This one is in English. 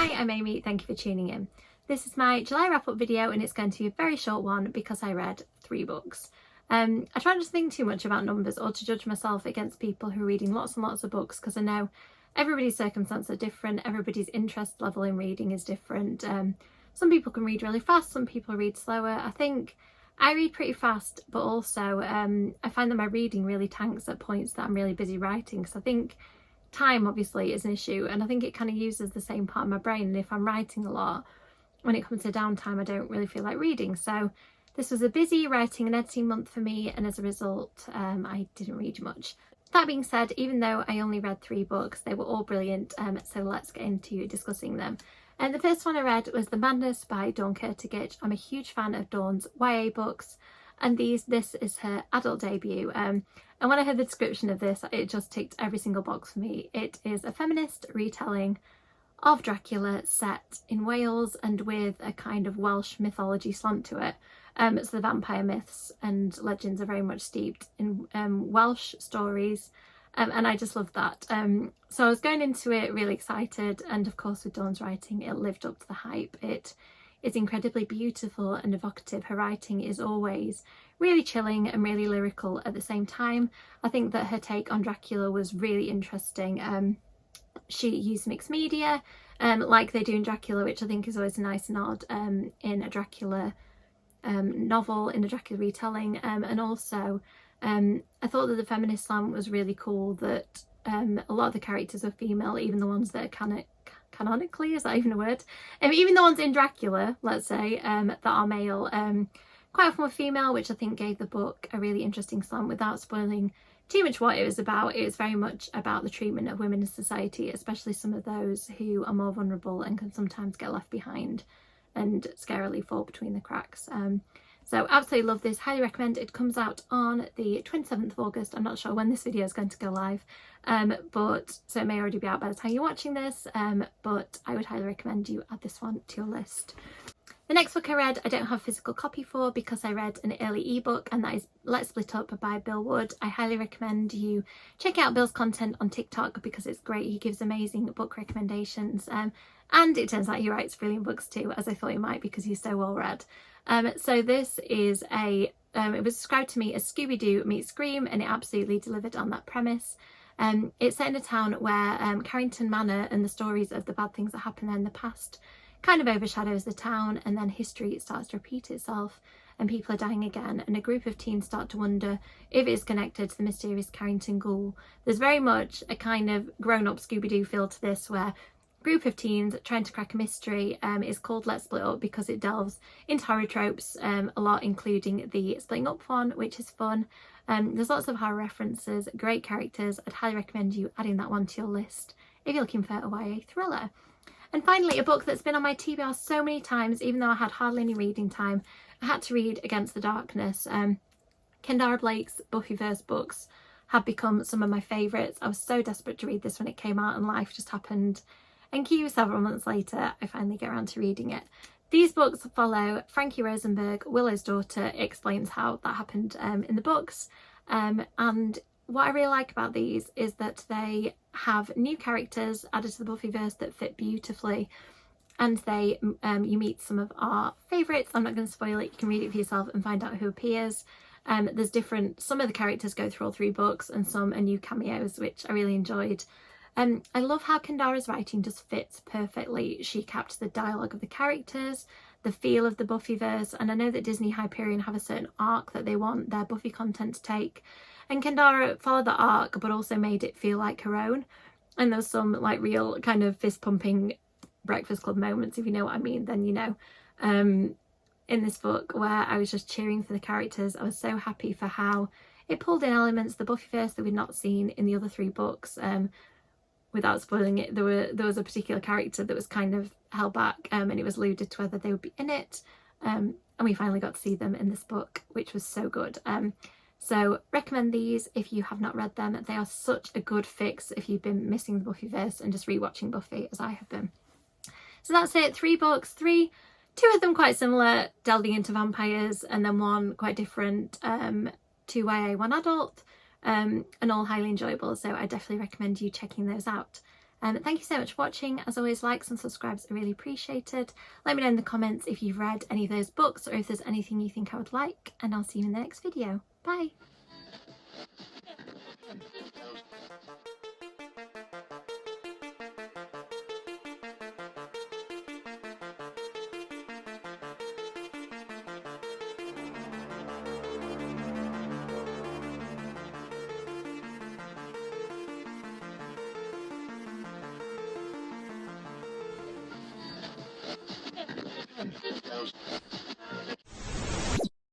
Hi, I'm Amy, thank you for tuning in. This is my July wrap-up video and it's going to be a very short one because I read 3 books. I try not to think too much about numbers or to judge myself against people who are reading lots and lots of books, because I know everybody's circumstances are different, everybody's interest level in reading is different. Some people can read really fast, some people read slower. I think I read pretty fast, but also I find that my reading really tanks at points that I'm really busy writing, because I think time obviously is an issue, and I think it kind of uses the same part of my brain, and if I'm writing a lot, when it comes to downtime I don't really feel like reading. So this was a busy writing and editing month for me, and as a result I didn't read much. That being said, even though I only read 3 books, they were all brilliant, so let's get into discussing them. And the first one I read was The Madness by Dawn Kurtagich. I'm a huge fan of Dawn's YA books, and this is her adult debut. And when I heard the description of this, it just ticked every single box for me. It is a feminist retelling of Dracula set in Wales and with a kind of Welsh mythology slant to it. So the vampire myths and legends are very much steeped in Welsh stories, and I just love that. So I was going into it really excited, and of course with Dawn's writing it lived up to the hype. It is incredibly beautiful and evocative. Her writing is always really chilling and really lyrical at the same time. I think that her take on Dracula was really interesting. She used mixed media like they do in Dracula, which I think is always a nice nod in a Dracula novel, in a Dracula retelling, and also I thought that the feminist slant was really cool, that a lot of the characters are female, even the ones that are canonically, is that even a word? Even the ones in Dracula, let's say, that are male, quite often were female, which I think gave the book a really interesting slant without spoiling too much what it was about. It was very much about the treatment of women in society, especially some of those who are more vulnerable and can sometimes get left behind and scarily fall between the cracks. So absolutely love this, highly recommend. It comes out on the 27th of August. I'm not sure when this video is going to go live, but so it may already be out by the time you're watching this, but I would highly recommend you add this one to your list. The next book I read I don't have a physical copy for because I read an early ebook, and that is Let's Split Up by Bill Wood. I highly recommend you check out Bill's content on TikTok because it's great. He gives amazing book recommendations, and it turns out he writes brilliant books too, as I thought he might because he's so well read. So this is it was described to me as Scooby-Doo meets Scream, and it absolutely delivered on that premise. It's set in a town where Carrington Manor and the stories of the bad things that happened there in the past kind of overshadows the town, and then history starts to repeat itself and people are dying again, and a group of teens start to wonder if it's connected to the mysterious Carrington Ghoul. There's very much a kind of grown-up Scooby-Doo feel to this, where a group of teens trying to crack a mystery. Is called Let's Split Up because it delves into horror tropes a lot, including the splitting up one, which is fun. There's lots of horror references, great characters. I'd highly recommend you adding that one to your list if you're looking for a YA thriller. And finally, a book that's been on my TBR so many times, even though I had hardly any reading time, I had to read Against the Darkness. Kendara Blake's Buffyverse books have become some of my favourites. I was so desperate to read this when it came out, and life just happened. And several months later, I finally get around to reading it. These books follow Frankie Rosenberg, Willow's daughter. It explains how that happened in the books. And what I really like about these is that they have new characters added to the Buffyverse that fit beautifully, and they you meet some of our favourites. I'm not going to spoil it, you can read it for yourself and find out who appears. There's some of the characters go through all 3 books, and some are new cameos, which I really enjoyed. I love how Kendara's writing just fits perfectly. She captured the dialogue of the characters, the feel of the Buffyverse, and I know that Disney Hyperion have a certain arc that they want their Buffy content to take, and Kendara followed the arc but also made it feel like her own. And there was some like real kind of fist pumping Breakfast Club moments, if you know what I mean, then you know, in this book, where I was just cheering for the characters. I was so happy for how it pulled in elements of the Buffyverse that we'd not seen in the other 3 books. Without spoiling it, there was a particular character that was kind of held back, and it was alluded to whether they would be in it, and we finally got to see them in this book, which was so good. So recommend these if you have not read them. They are such a good fix if you've been missing the Buffyverse and just rewatching Buffy as I have been. So that's it, 3 books, 2 of them quite similar, delving into vampires, and then 1 quite different, 2 YA, 1 adult. And all highly enjoyable, so I definitely recommend you checking those out. Thank you so much for watching. As always, likes and subscribes are really appreciated. Let me know in the comments if you've read any of those books or if there's anything you think I would like, and I'll see you in the next video. Bye!